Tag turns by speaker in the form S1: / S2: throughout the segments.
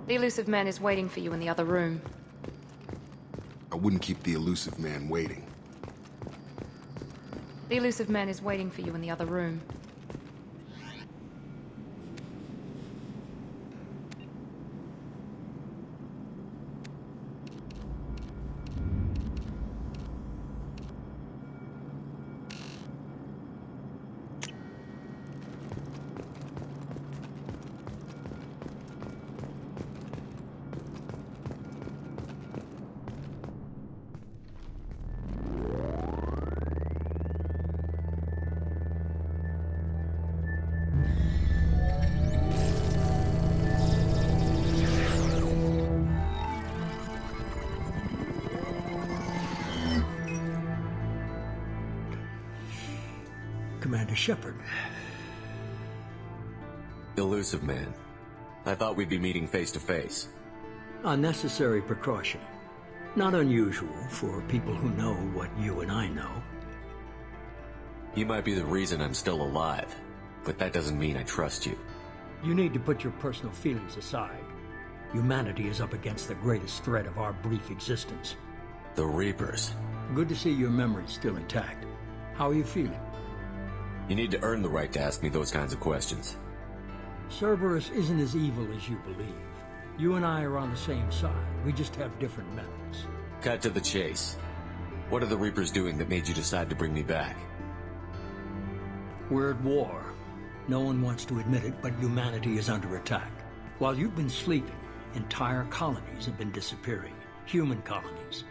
S1: The elusive man is waiting for you in the other room.
S2: I wouldn't keep the elusive man waiting.
S1: The elusive man is waiting for you in the other room.
S3: Commander Shepard.
S4: Elusive man. I thought we'd be meeting face to face.
S3: Unnecessary precaution. Not unusual for people who know what you and I know.
S4: You might be the reason I'm still alive, but that doesn't mean I trust you.
S3: You need to put your personal feelings aside. Humanity is up against the greatest threat of our brief existence.
S4: The Reapers.
S3: Good to see your memory's still intact. How are you feeling?
S4: You need to earn the right to ask me those kinds of questions.
S3: Cerberus isn't as evil as you believe. You and I are on the same side. We just have different methods.
S4: Cut to the chase. What are the Reapers doing that made you decide to bring me back?
S3: We're at war. No one wants to admit it, but humanity is under attack. While you've been sleeping, entire colonies have been disappearing. Human colonies.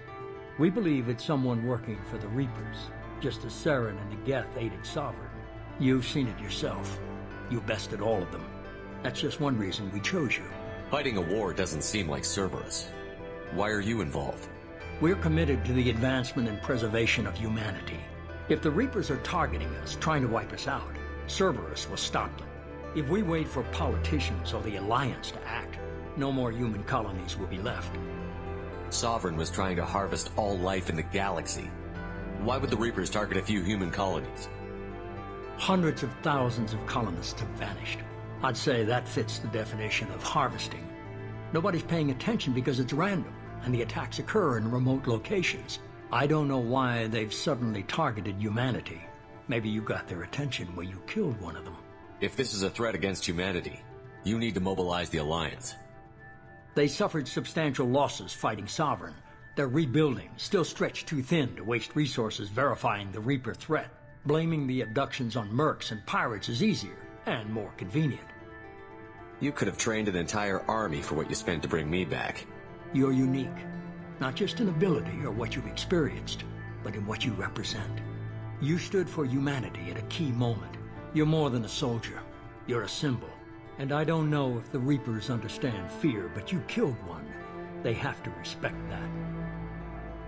S3: We believe it's someone working for the Reapers, just as Saren and the Geth aided Sovereign. You've seen it yourself. You bested all of them. That's just one reason we chose you.
S4: Fighting a war doesn't seem like Cerberus. Why are you involved?
S3: We're committed to the advancement and preservation of humanity. If the Reapers are targeting us, trying to wipe us out, Cerberus will stop them. If we wait for politicians or the Alliance to act, no more human colonies will be left.
S4: Sovereign was trying to harvest all life in the galaxy. Why would the Reapers target a few human colonies?
S3: Hundreds of thousands of colonists have vanished. I'd say that fits the definition of harvesting. Nobody's paying attention because it's random, and the attacks occur in remote locations. I don't know why they've suddenly targeted humanity. Maybe you got their attention where you killed one of them.
S4: If this is a threat against humanity, you need to mobilize the Alliance.
S3: They suffered substantial losses fighting Sovereign. They're rebuilding, still stretched too thin to waste resources verifying the Reaper threat. Blaming the abductions on mercs and pirates is easier and more convenient.
S4: You could have trained an entire army for what you spent to bring me back.
S3: You're unique, not just in ability or what you've experienced, but in what you represent. You stood for humanity at a key moment. You're more than a soldier. You're a symbol. And I don't know if the Reapers understand fear, but you killed one. They have to respect that.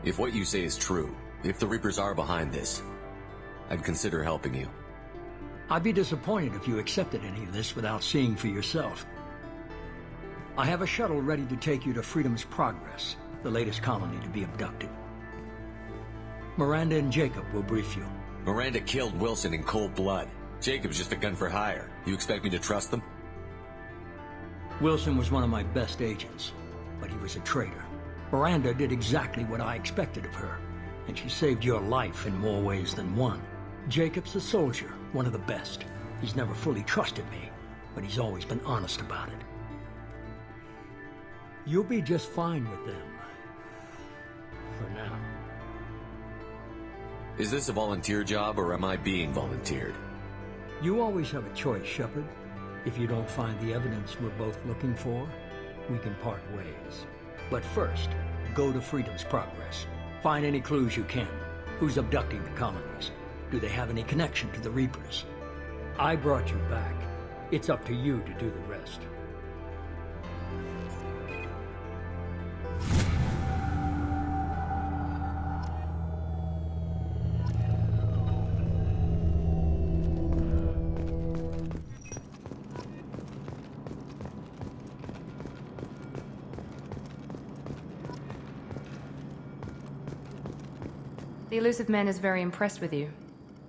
S4: If what you say is true, if the Reapers are behind this, I'd consider helping you.
S3: I'd be disappointed if you accepted any of this without seeing for yourself. I have a shuttle ready to take you to Freedom's Progress, the latest colony to be abducted. Miranda and Jacob will brief you.
S4: Miranda killed Wilson in cold blood. Jacob's just a gun for hire. You expect me to trust them?
S3: Wilson was one of my best agents, but he was a traitor. Miranda did exactly what I expected of her, and she saved your life in more ways than one. Jacob's a soldier, one of the best. He's never fully trusted me, but he's always been honest about it. You'll be just fine with them. For now.
S4: Is this a volunteer job, or am I being volunteered?
S3: You always have a choice, Shepard. If you don't find the evidence we're both looking for, we can part ways. But first, go to Freedom's Progress. Find any clues you can. Who's abducting the colonies? Do they have any connection to the Reapers? I brought you back. It's up to you to do the rest.
S1: The elusive man is very impressed with you.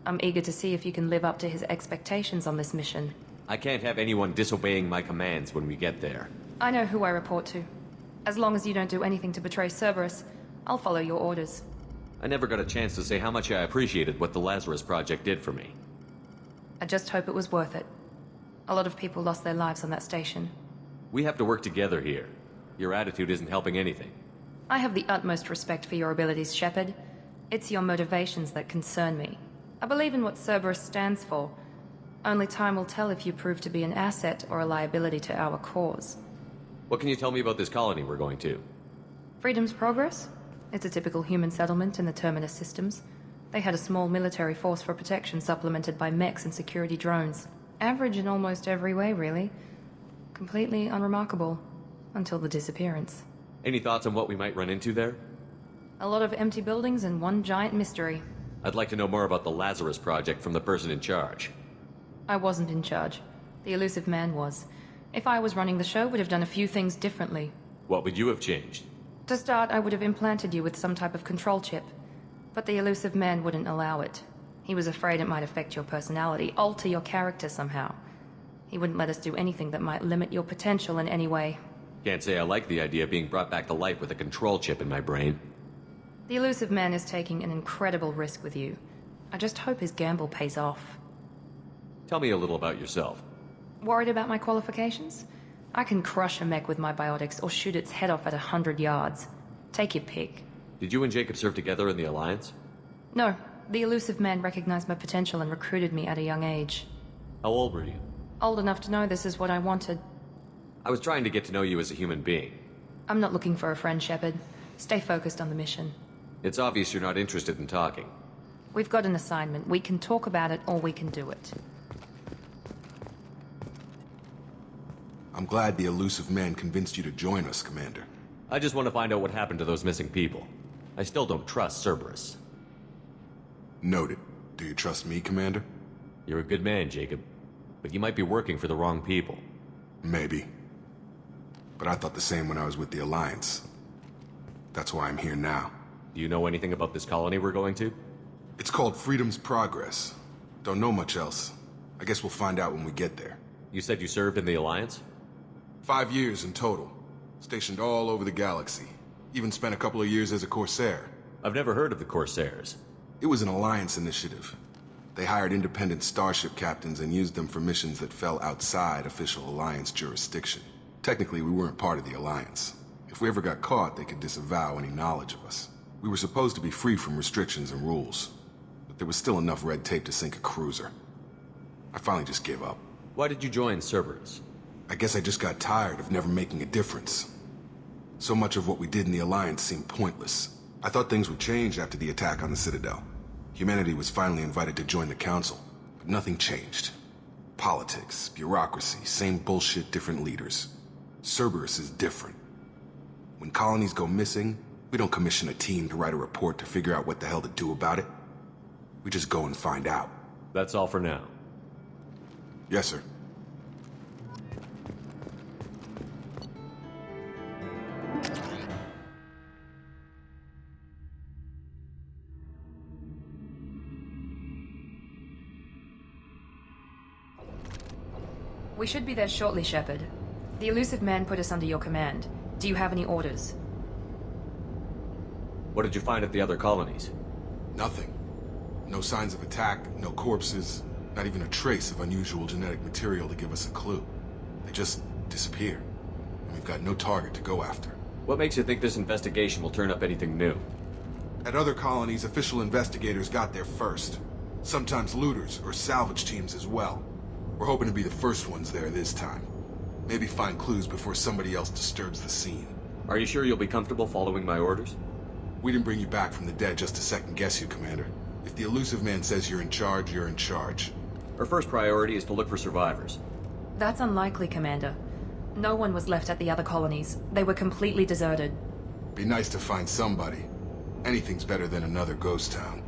S1: I'm eager to see if you can live up to his expectations on this mission.
S5: I can't have anyone disobeying my commands when we get there.
S1: I know who I report to. As long as you don't do anything to betray Cerberus, I'll follow your orders.
S4: I never got a chance to say how much I appreciated what the Lazarus Project did for me.
S1: I just hope it was worth it. A lot of people lost their lives on that station.
S4: We have to work together here. Your attitude isn't helping anything.
S1: I have the utmost respect for your abilities, Shepard. It's your motivations that concern me. I believe in what Cerberus stands for. Only time will tell if you prove to be an asset or a liability to our cause.
S4: What can you tell me about this colony we're going to?
S1: Freedom's Progress? It's a typical human settlement in the Terminus systems. They had a small military force for protection supplemented by mechs and security drones. Average in almost every way, really. Completely unremarkable. Until the disappearance.
S4: Any thoughts on what we might run into there?
S1: A lot of empty buildings and one giant mystery.
S4: I'd like to know more about the Lazarus Project from the person in charge.
S1: I wasn't in charge. The elusive man was. If I was running the show, would have done a few things differently.
S4: What would you have changed?
S1: To start, I would have implanted you with some type of control chip. But the elusive man wouldn't allow it. He was afraid it might affect your personality, alter your character somehow. He wouldn't let us do anything that might limit your potential in any way.
S4: Can't say I like the idea of being brought back to life with a control chip in my brain.
S1: The elusive man is taking an incredible risk with you. I just hope his gamble pays off.
S4: Tell me a little about yourself.
S1: Worried about my qualifications? I can crush a mech with my biotics or shoot its head off at 100 yards. Take your pick.
S4: Did you and Jacob serve together in the Alliance?
S1: No, the elusive man recognized my potential and recruited me at a young age.
S4: How old were you?
S1: Old enough to know this is what I wanted.
S4: I was trying to get to know you as a human being.
S1: I'm not looking for a friend, Shepard. Stay focused on the mission.
S4: It's obvious you're not interested in talking.
S1: We've got an assignment. We can talk about it or we can do it.
S2: I'm glad the elusive man convinced you to join us, Commander.
S4: I just want to find out what happened to those missing people. I still don't trust Cerberus.
S2: Noted. Do you trust me, Commander?
S4: You're a good man, Jacob. But you might be working for the wrong people.
S2: Maybe. But I thought the same when I was with the Alliance. That's why I'm here now.
S4: Do you know anything about this colony we're going to?
S2: It's called Freedom's Progress. Don't know much else. I guess we'll find out when we get there.
S4: You said you served in the Alliance?
S2: 5 years in total. Stationed all over the galaxy. Even spent a couple of years as a Corsair.
S4: I've never heard of the Corsairs.
S2: It was an Alliance initiative. They hired independent starship captains and used them for missions that fell outside official Alliance jurisdiction. Technically, we weren't part of the Alliance. If we ever got caught, they could disavow any knowledge of us. We were supposed to be free from restrictions and rules. But there was still enough red tape to sink a cruiser. I finally just gave up.
S4: Why did you join Cerberus?
S2: I guess I just got tired of never making a difference. So much of what we did in the Alliance seemed pointless. I thought things would change after the attack on the Citadel. Humanity was finally invited to join the Council, but nothing changed. Politics, bureaucracy, same bullshit, different leaders. Cerberus is different. When colonies go missing, we don't commission a team to write a report to figure out what the hell to do about it. We just go and find out.
S4: That's all for now.
S2: Yes, sir.
S1: We should be there shortly, Shepard. The elusive man put us under your command. Do you have any orders?
S4: What did you find at the other colonies?
S2: Nothing. No signs of attack, no corpses, not even a trace of unusual genetic material to give us a clue. They just disappeared, and we've got no target to go after.
S4: What makes you think this investigation will turn up anything new?
S2: At other colonies, official investigators got there first. Sometimes looters or salvage teams as well. We're hoping to be the first ones there this time. Maybe find clues before somebody else disturbs the scene.
S4: Are you sure you'll be comfortable following my orders?
S2: We didn't bring you back from the dead just to second-guess you, Commander. If the elusive man says you're in charge, you're in charge.
S4: Our first priority is to look for survivors.
S1: That's unlikely, Commander. No one was left at the other colonies. They were completely deserted.
S2: Be nice to find somebody. Anything's better than another ghost town.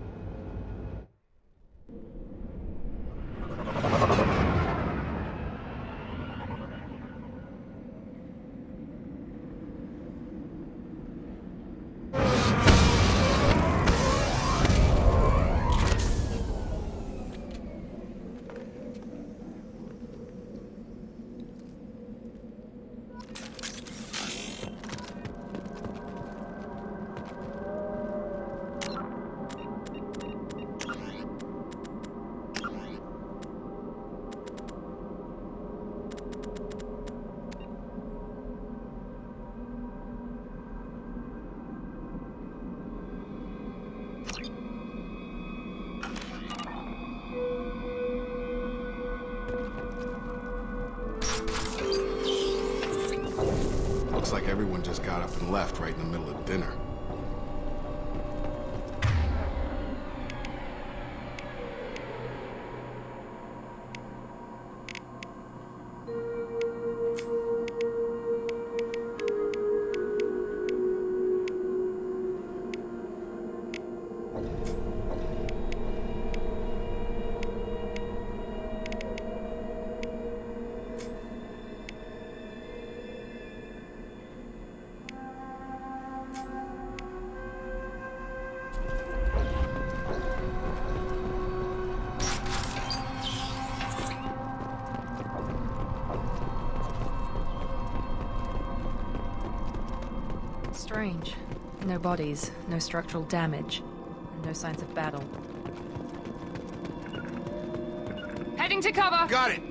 S2: Looks like everyone just got up and left right in the middle of dinner.
S1: Strange. No bodies, no structural damage, and no signs of battle. Heading to cover!
S2: Got it!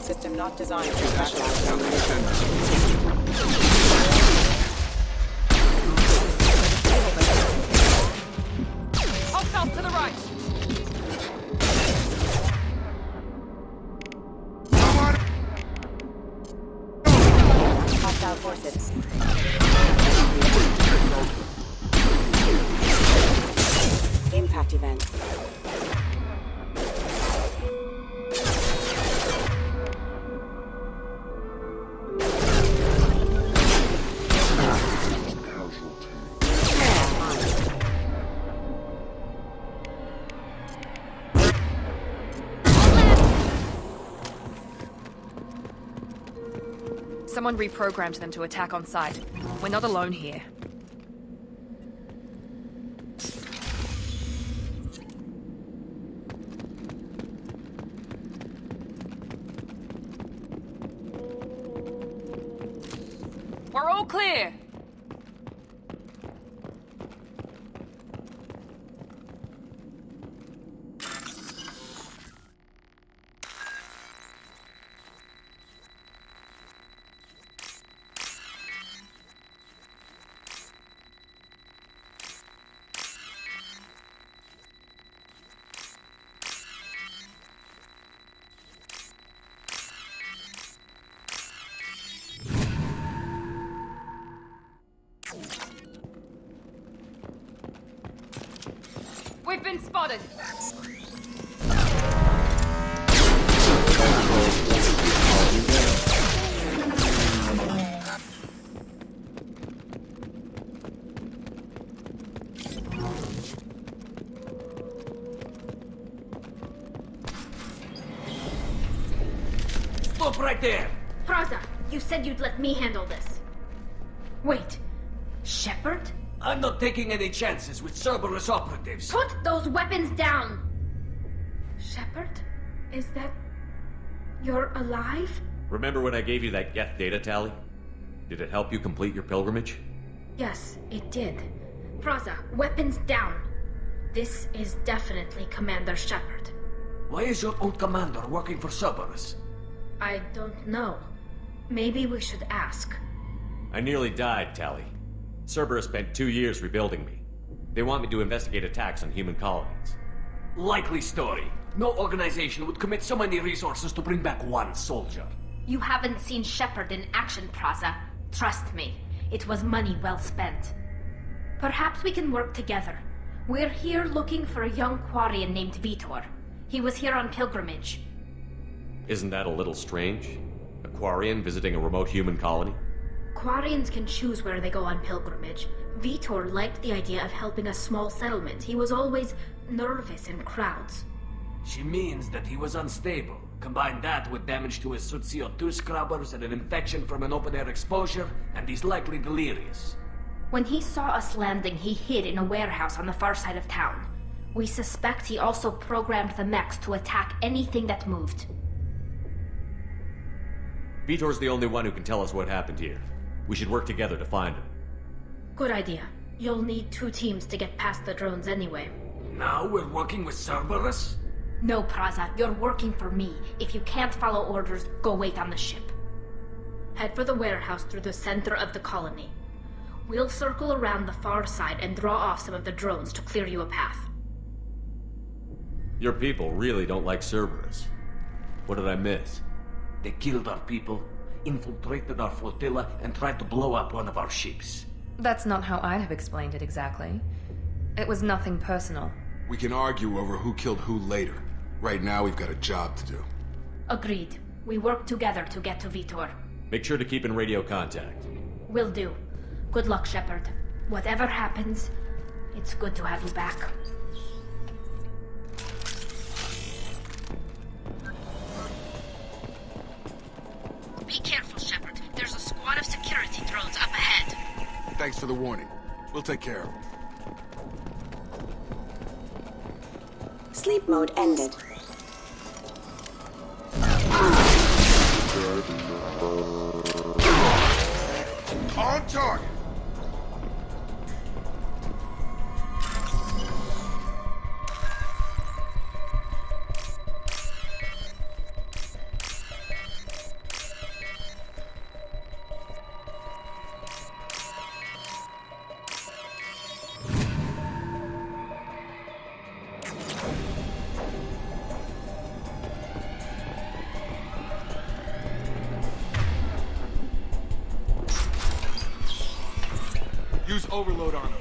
S5: System not designed to track.
S1: Hostiles to the right!
S5: Hostile forces. Impact event.
S1: Someone reprogrammed them to attack on sight. We're not alone here. We're all clear! We've been spotted!
S6: Stop right there!
S7: Praza, you said you'd let me handle this. Wait, Shepard?
S6: I'm not taking any chances with Cerberus operatives.
S7: Put those weapons down! Shepard? Is that... you're alive?
S4: Remember when I gave you that Geth data tally? Did it help you complete your pilgrimage?
S7: Yes, it did. Praza, weapons down. This is definitely Commander Shepard.
S6: Why is your old commander working for Cerberus?
S7: I don't know. Maybe we should ask.
S4: I nearly died, Tally. Cerberus spent 2 years rebuilding me. They want me to investigate attacks on human colonies.
S6: Likely story. No organization would commit so many resources to bring back one soldier.
S7: You haven't seen Shepard in action, Praza. Trust me, it was money well spent. Perhaps we can work together. We're here looking for a young Quarian named Vitor. He was here on pilgrimage.
S4: Isn't that a little strange? A Quarian visiting a remote human colony?
S7: Quarians can choose where they go on pilgrimage. Vitor liked the idea of helping a small settlement. He was always nervous in crowds.
S6: She means that he was unstable. Combine that with damage to his suit CO2 scrubbers and an infection from an open-air exposure, and he's likely delirious.
S7: When he saw us landing, he hid in a warehouse on the far side of town. We suspect he also programmed the mechs to attack anything that moved.
S4: Vitor's the only one who can tell us what happened here. We should work together to find him.
S7: Good idea. You'll need 2 teams to get past the drones anyway.
S6: Now we're working with Cerberus?
S7: No, Praza, you're working for me. If you can't follow orders, go wait on the ship. Head for the warehouse through the center of the colony. We'll circle around the far side and draw off some of the drones to clear you a path.
S4: Your people really don't like Cerberus. What did I miss?
S6: They killed our people, infiltrated our flotilla, and tried to blow up one of our ships.
S1: That's not how I'd have explained it exactly. It was nothing personal.
S2: We can argue over who killed who later. Right now, we've got a job to do.
S7: Agreed. We work together to get to Vitor.
S4: Make sure to keep in radio contact.
S7: Will do. Good luck, Shepard. Whatever happens, it's good to have you back. Be careful, Shepard. There's a squad of security drones up ahead.
S2: Thanks for the warning. We'll take care of them.
S5: Sleep mode ended.
S2: On target! Use overload on them.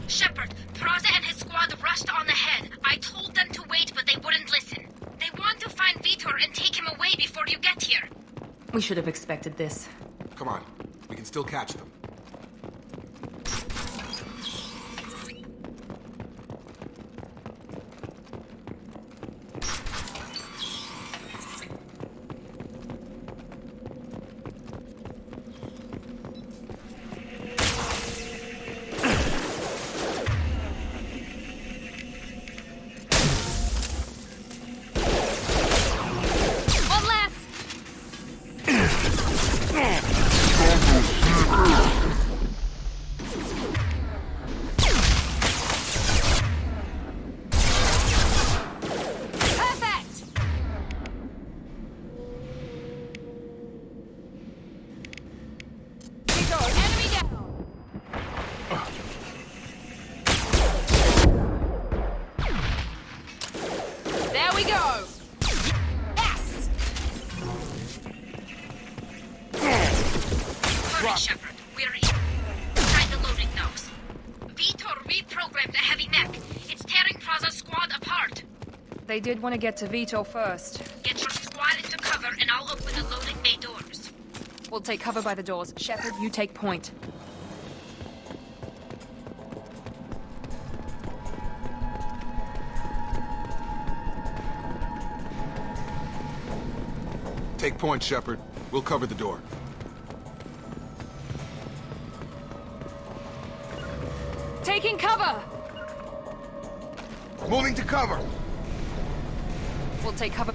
S7: Shepard, Praza and his squad rushed on ahead. I told them to wait, but they wouldn't listen. They want to find Vitor and take him away before you get here.
S1: We should have expected this.
S2: Come on. We can still catch them.
S7: Shepard, we're inside the loading docks. Vitor reprogrammed the heavy mech. It's tearing Praza's squad apart.
S1: They did want to get to Vitor first.
S7: Get your squad into cover and I'll open the loading bay doors.
S1: We'll take cover by the doors. Shepard, you take point.
S2: Take point, Shepard. We'll cover the door.
S1: Taking cover!
S2: Moving to cover!
S1: We'll take cover.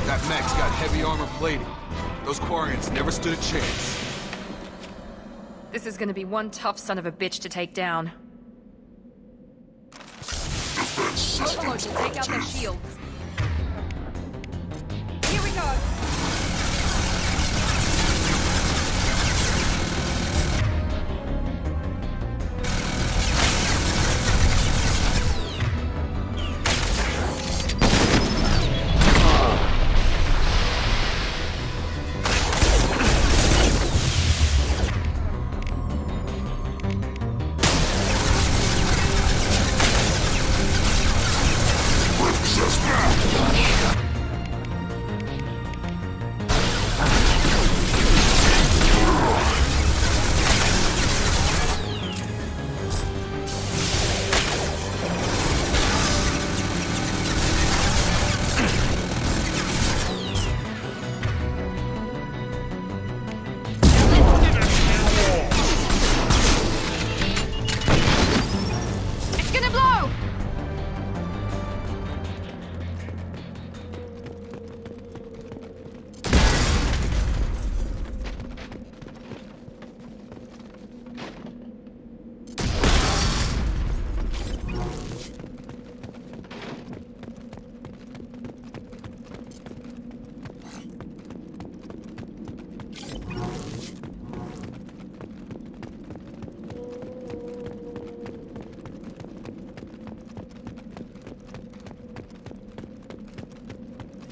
S2: That mech's got heavy armor plating. Those Quarians never stood a chance.
S1: This is gonna be one tough son of a bitch to take down. Overload will take out their shields. Here we go!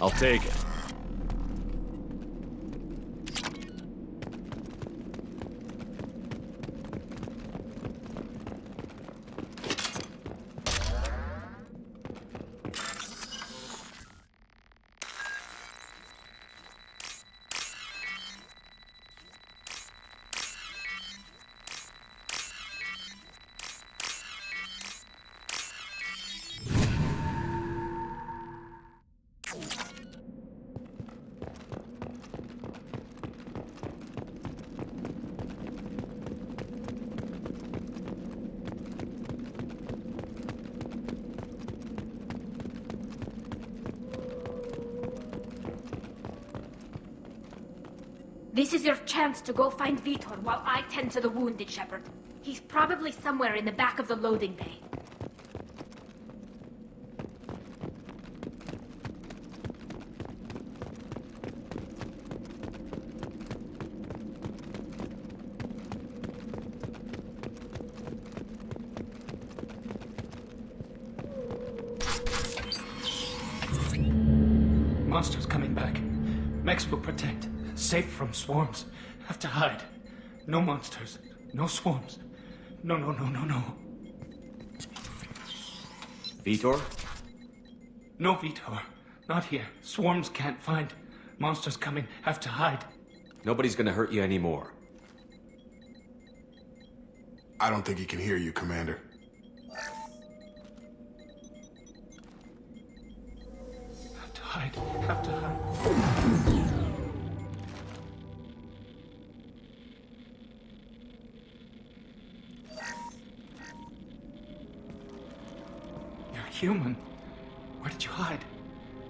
S4: I'll take it.
S7: This is your chance to go find Vitor while I tend to the wounded, Shepard. He's probably somewhere in the back of the loading bay.
S8: Monsters coming back. Mechs will protect. Safe from swarms. Have to hide. No monsters. No swarms. No.
S4: Vitor?
S8: No Vitor. Not here. Swarms can't find. Monsters coming. Have to hide.
S4: Nobody's gonna hurt you anymore.
S2: I don't think he can hear you, Commander.
S8: Have to hide. Have to hide. Human. Where did you hide?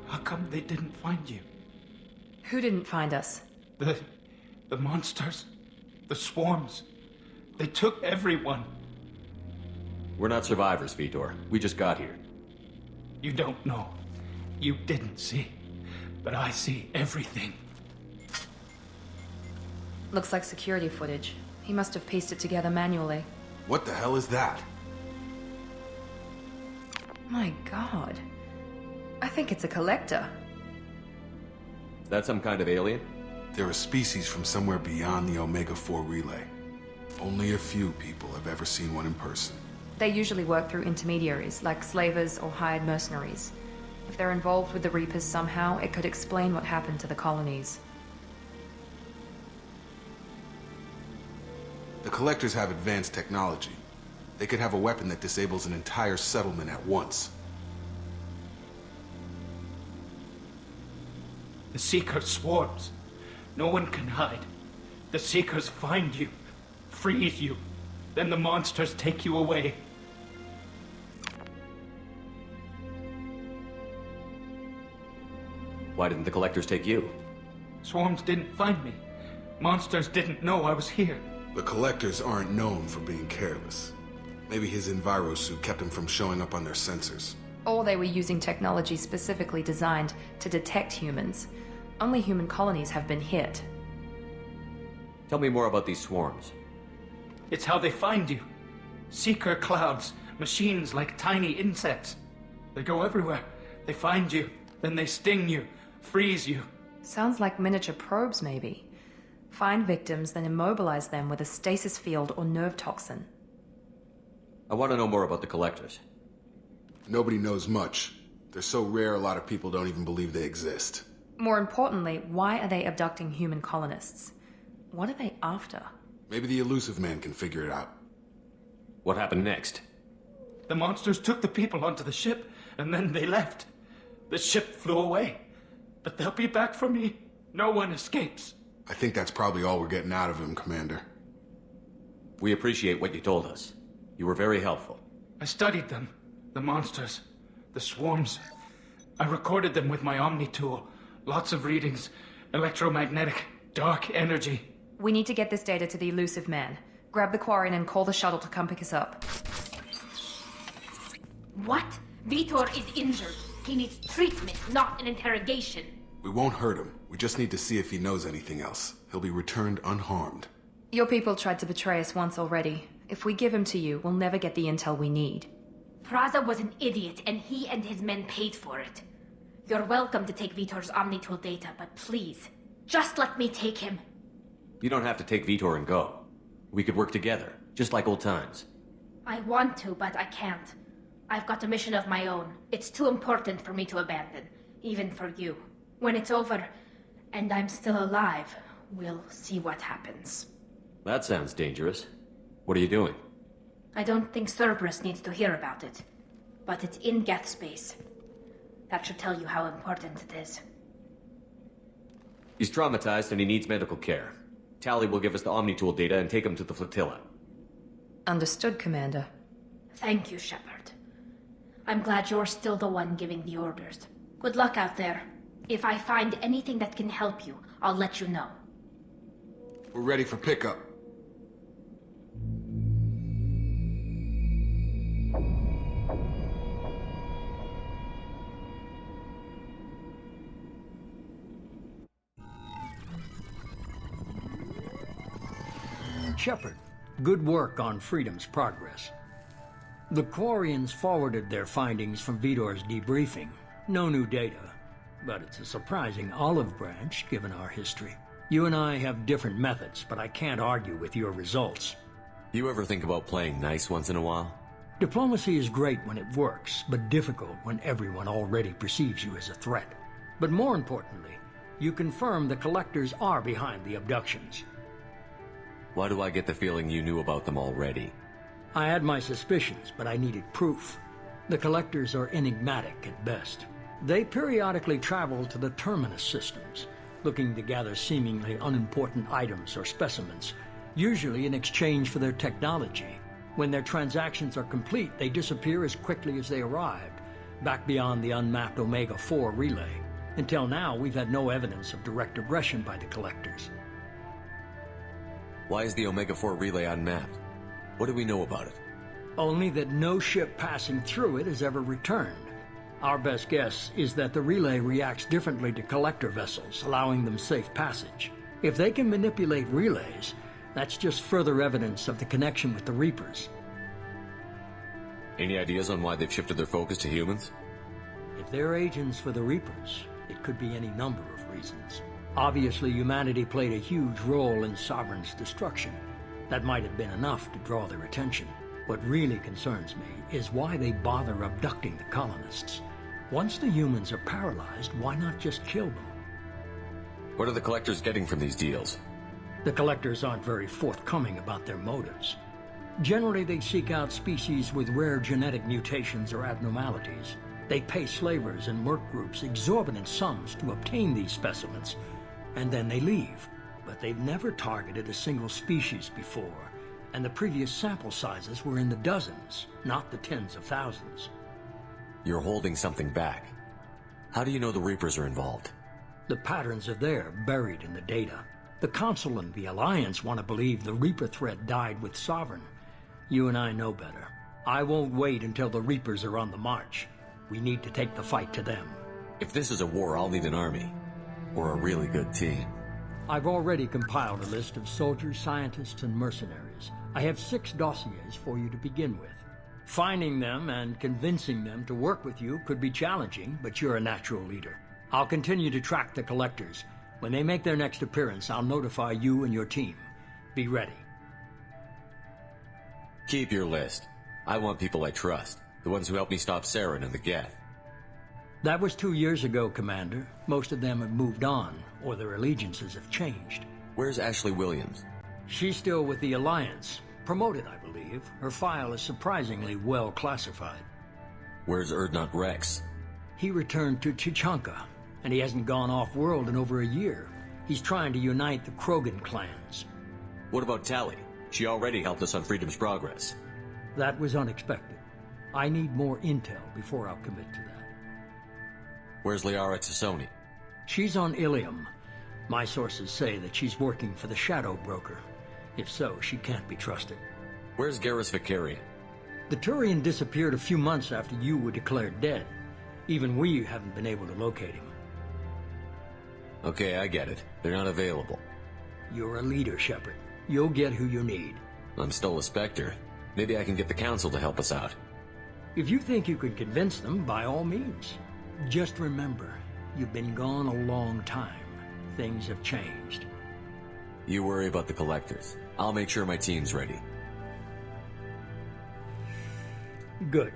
S8: How come they didn't find you?
S1: Who didn't find us?
S8: The monsters. The swarms. They took everyone.
S4: We're not survivors, Vitor. We just got here.
S8: You don't know. You didn't see. But I see everything.
S1: Looks like security footage. He must have pieced it together manually.
S2: What the hell is that?
S1: My god. I think it's a collector.
S4: Is that some kind of alien?
S2: They're a species from somewhere beyond the Omega-4 relay. Only a few people have ever seen one in person.
S1: They usually work through intermediaries, like slavers or hired mercenaries. If they're involved with the Reapers somehow, it could explain what happened to the colonies.
S2: The Collectors have advanced technology. They could have a weapon that disables an entire settlement at once.
S8: The Seeker swarms. No one can hide. The Seekers find you, freeze you, then the monsters take you away.
S4: Why didn't the Collectors take you?
S8: Swarms didn't find me. Monsters didn't know I was here.
S2: The Collectors aren't known for being careless. Maybe his envirosuit kept him from showing up on their sensors.
S1: Or they were using technology specifically designed to detect humans. Only human colonies have been hit.
S4: Tell me more about these swarms.
S8: It's how they find you. Seeker clouds, machines like tiny insects. They go everywhere. They find you, then they sting you, freeze you.
S1: Sounds like miniature probes, maybe. Find victims, then immobilize them with a stasis field or nerve toxin.
S4: I want to know more about the Collectors.
S2: Nobody knows much. They're so rare, a lot of people don't even believe they exist.
S1: More importantly, why are they abducting human colonists? What are they after?
S2: Maybe the Elusive Man can figure it out.
S4: What happened next?
S8: The monsters took the people onto the ship, and then they left. The ship flew away. But they'll be back for me. No one escapes.
S2: I think that's probably all we're getting out of him, Commander.
S4: We appreciate what you told us. You were very helpful.
S8: I studied them. The monsters. The swarms. I recorded them with my Omni tool. Lots of readings. Electromagnetic. Dark energy.
S1: We need to get this data to the Elusive Man. Grab the Quarian and call the shuttle to come pick us up.
S7: What? Vitor is injured. He needs treatment, not an interrogation.
S2: We won't hurt him. We just need to see if he knows anything else. He'll be returned unharmed.
S1: Your people tried to betray us once already. If we give him to you, we'll never get the intel we need.
S7: Praza was an idiot, and he and his men paid for it. You're welcome to take Vitor's Omnitool data, but please, just let me take him.
S4: You don't have to take Vitor and go. We could work together, just like old times.
S7: I want to, but I can't. I've got a mission of my own. It's too important for me to abandon, even for you. When it's over, and I'm still alive, we'll see what happens.
S4: That sounds dangerous. What are you doing?
S7: I don't think Cerberus needs to hear about it, but it's in Geth space. That should tell you how important it is.
S4: He's traumatized and he needs medical care. Tally will give us the Omnitool data and take him to the flotilla.
S1: Understood, Commander.
S7: Thank you, Shepard. I'm glad you're still the one giving the orders. Good luck out there. If I find anything that can help you, I'll let you know.
S2: We're ready for pickup.
S3: Shepard, good work on Freedom's progress. The Quarians forwarded their findings from Vitor's debriefing. No new data, but it's a surprising olive branch given our history. You and I have different methods, but I can't argue with your results.
S4: You ever think about playing nice once in a while?
S3: Diplomacy is great when it works, but difficult when everyone already perceives you as a threat. But more importantly, you confirm the Collectors are behind the abductions.
S4: Why do I get the feeling you knew about them already?
S3: I had my suspicions, but I needed proof. The Collectors are enigmatic at best. They periodically travel to the Terminus systems, looking to gather seemingly unimportant items or specimens, usually in exchange for their technology. When their transactions are complete, they disappear as quickly as they arrived, back beyond the unmapped Omega-4 relay. Until now, we've had no evidence of direct aggression by the Collectors.
S4: Why is the Omega-4 relay unmapped? What do we know about it?
S3: Only that no ship passing through it has ever returned. Our best guess is that the relay reacts differently to Collector vessels, allowing them safe passage. If they can manipulate relays, that's just further evidence of the connection with the Reapers.
S4: Any ideas on why they've shifted their focus to humans?
S3: If they're agents for the Reapers, it could be any number of reasons. Obviously, humanity played a huge role in Sovereign's destruction. That might have been enough to draw their attention. What really concerns me is why they bother abducting the colonists. Once the humans are paralyzed, why not just kill them?
S4: What are the Collectors getting from these deals?
S3: The Collectors aren't very forthcoming about their motives. Generally, they seek out species with rare genetic mutations or abnormalities. They pay slavers and work groups exorbitant sums to obtain these specimens, and then they leave. But they've never targeted a single species before, and the previous sample sizes were in the dozens, not the tens of thousands.
S4: You're holding something back. How do you know the Reapers are involved?
S3: The patterns are there, buried in the data. The Council and the Alliance want to believe the Reaper threat died with Sovereign. You and I know better. I won't wait until the Reapers are on the march. We need to take the fight to them.
S4: If this is a war, I'll need an army. Or a really good team.
S3: I've already compiled a list of soldiers, scientists, and mercenaries. I have 6 dossiers for you to begin with. Finding them and convincing them to work with you could be challenging, but you're a natural leader. I'll continue to track the Collectors. When they make their next appearance, I'll notify you and your team. Be ready.
S4: Keep your list. I want people I trust. The ones who helped me stop Saren and the Geth.
S3: That was 2 years ago, Commander. Most of them have moved on, or their allegiances have changed.
S4: Where's Ashley Williams?
S3: She's still with the Alliance. Promoted, I believe. Her file is surprisingly well classified.
S4: Where's Erdnot Rex?
S3: He returned to Chichanka, and he hasn't gone off-world in over a year. He's trying to unite the Krogan clans.
S4: What about Tally? She already helped us on Freedom's progress.
S3: That was unexpected. I need more intel before I'll commit to that.
S4: Where's Liara Tassoni?
S3: She's on Ilium. My sources say that she's working for the Shadow Broker. If so, she can't be trusted.
S4: Where's Garrus Vicarian?
S3: The Turian disappeared a few months after you were declared dead. Even we haven't been able to locate him.
S4: Okay, I get it. They're not available.
S3: You're a leader, Shepard. You'll get who you need.
S4: I'm still a Spectre. Maybe I can get the Council to help us out.
S3: If you think you could convince them, by all means. Just remember, you've been gone a long time. Things have changed.
S4: You worry about the collectors. I'll make sure my team's ready.
S3: Good.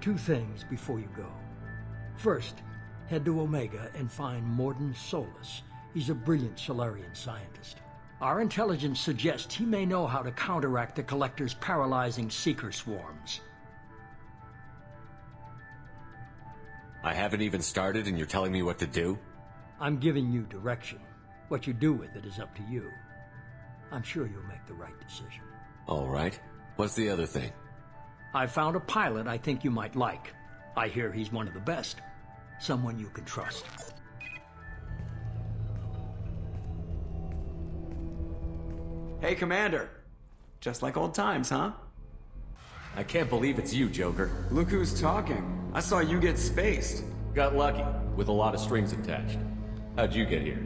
S3: 2 things before you go. First, head to Omega and find Morden Solus. He's a brilliant Solarian scientist. Our intelligence suggests he may know how to counteract the Collector's paralyzing Seeker swarms.
S4: I haven't even started and you're telling me what to do?
S3: I'm giving you direction. What you do with it is up to you. I'm sure you'll make the right decision.
S4: All right. What's the other thing?
S3: I found a pilot I think you might like. I hear he's one of the best. Someone you can trust.
S9: Hey, Commander. Just like old times, huh?
S4: I can't believe it's you, Joker.
S9: Look who's talking. I saw you get spaced.
S4: Got lucky, with a lot of strings attached. How'd you get here?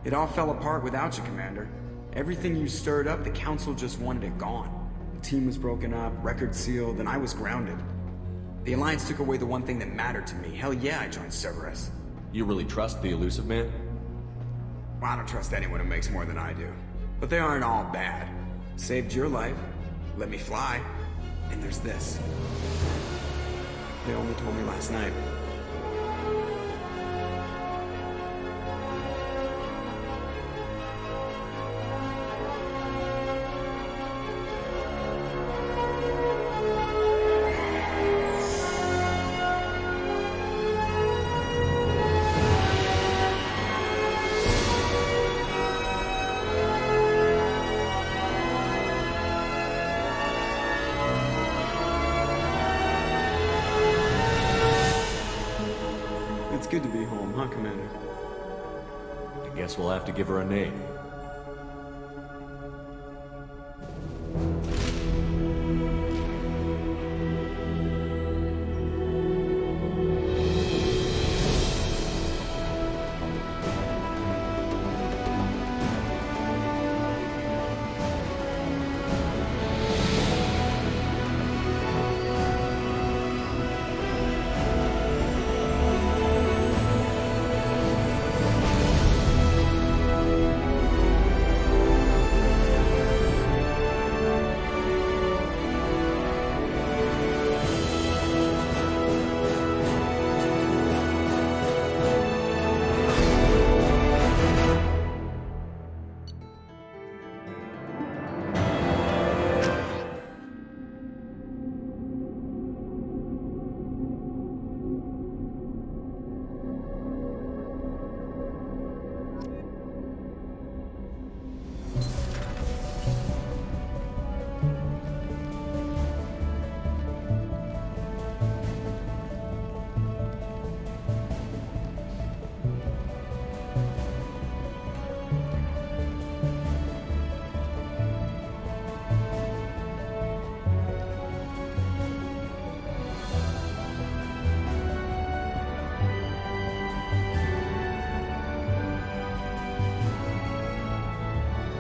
S9: It all fell apart without you, Commander. Everything you stirred up, the Council just wanted it gone. The team was broken up, record sealed, and I was grounded. The Alliance took away the one thing that mattered to me. Hell yeah, I joined Cerberus.
S4: You really trust the elusive man?
S9: Well, I don't trust anyone who makes more than I do. But they aren't all bad. Saved your life, let me fly, and there's this. They only told me last night. It's good to be home, huh, Commander?
S4: I guess we'll have to give her a name.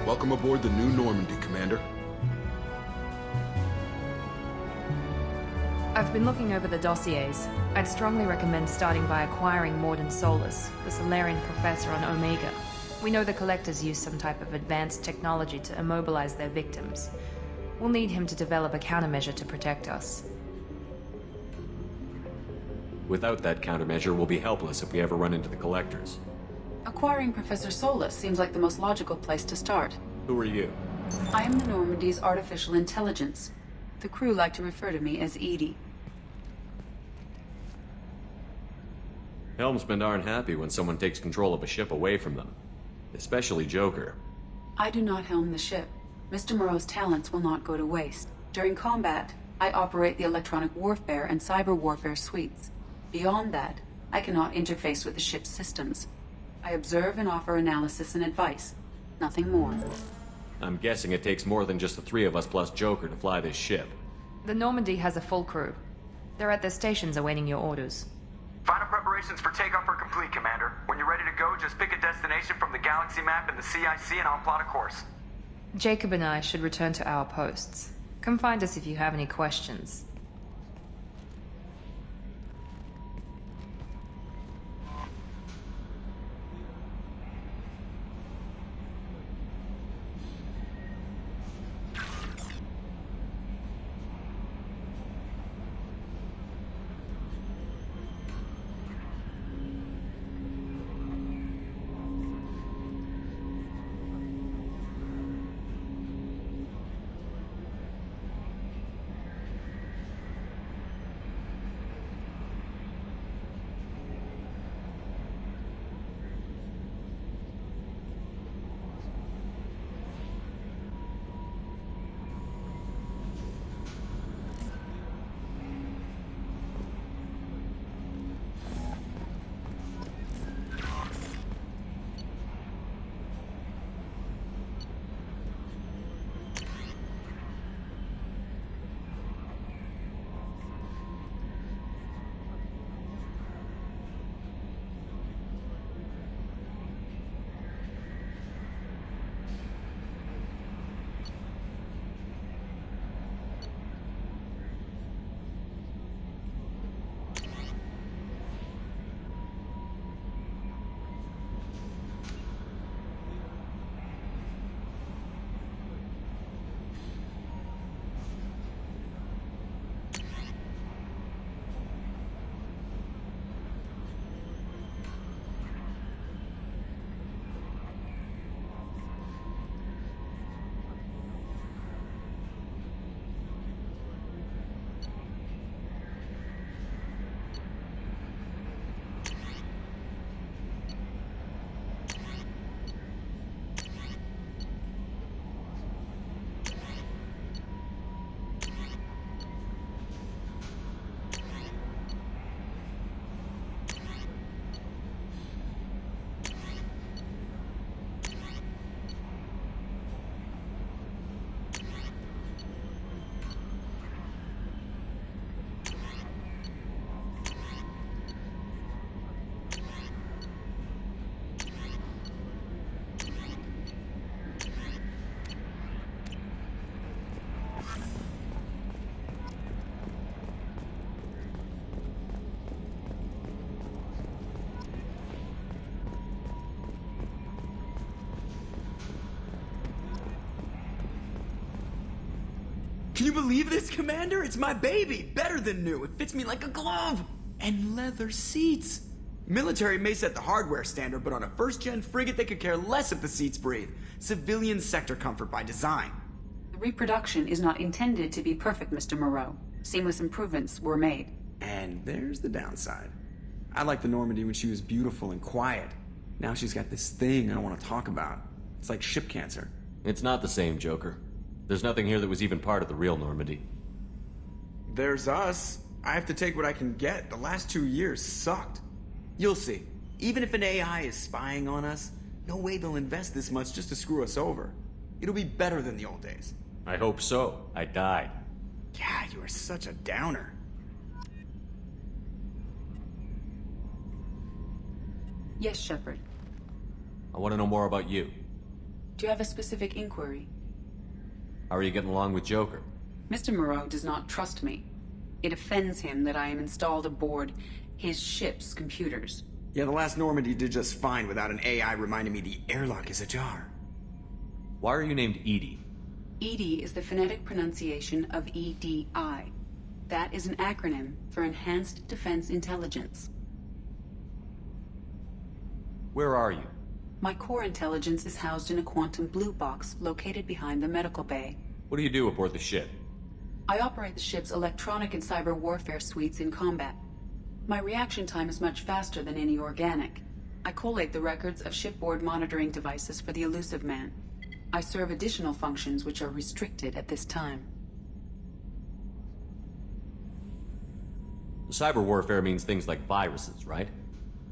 S2: Welcome aboard the New Normandy, Commander.
S1: I've been looking over the dossiers. I'd strongly recommend starting by acquiring Morden Solus, the Solarian professor on Omega. We know the Collectors use some type of advanced technology to immobilize their victims. We'll need him to develop a countermeasure to protect us.
S4: Without that countermeasure, we'll be helpless if we ever run into the Collectors.
S10: Acquiring Professor Solus seems like the most logical place to start.
S4: Who are you?
S10: I am the Normandy's artificial intelligence. The crew like to refer to me as Edie.
S4: Helmsmen aren't happy when someone takes control of a ship away from them. Especially Joker.
S10: I do not helm the ship. Mr. Moreau's talents will not go to waste. During combat, I operate the electronic warfare and cyber warfare suites. Beyond that, I cannot interface with the ship's systems. I observe and offer analysis and advice. Nothing more.
S4: I'm guessing it takes more than just the 3 of us plus Joker to fly this ship.
S1: The Normandy has a full crew. They're at their stations awaiting your orders.
S11: Final preparations for takeoff are complete, Commander. When you're ready to go, just pick a destination from the galaxy map in the CIC and I'll plot a course.
S1: Jacob and I should return to our posts. Come find us if you have any questions.
S9: Can you believe this, Commander? It's my baby! Better than new. It fits me like a glove! And leather seats! Military may set the hardware standard, but on a first-gen frigate they could care less if the seats breathe. Civilian sector comfort by design.
S10: The reproduction is not intended to be perfect, Mr. Moreau. Seamless improvements were made.
S9: And there's the downside. I liked the Normandy when she was beautiful and quiet. Now she's got this thing I don't want to talk about. It's like ship cancer.
S4: It's not the same, Joker. There's nothing here that was even part of the real Normandy.
S9: There's us. I have to take what I can get. The last 2 years sucked. You'll see. Even if an AI is spying on us, no way they'll invest this much just to screw us over. It'll be better than the old days.
S4: I hope so. I died.
S9: Yeah, you are such a downer.
S10: Yes, Shepard.
S4: I want to know more about you.
S10: Do you have a specific inquiry?
S4: How are you getting along with Joker?
S10: Mr. Moreau does not trust me. It offends him that I am installed aboard his ship's computers.
S9: Yeah, the last Normandy did just fine without an AI reminding me the airlock is ajar.
S4: Why are you named Edie?
S10: EDI is the phonetic pronunciation of EDI. That is an acronym for Enhanced Defense Intelligence.
S4: Where are you?
S10: My core intelligence is housed in a quantum blue box located behind the medical bay.
S4: What do you do aboard the ship?
S10: I operate the ship's electronic and cyber warfare suites in combat. My reaction time is much faster than any organic. I collate the records of shipboard monitoring devices for the Elusive Man. I serve additional functions which are restricted at this time.
S4: Cyber warfare means things like viruses, right?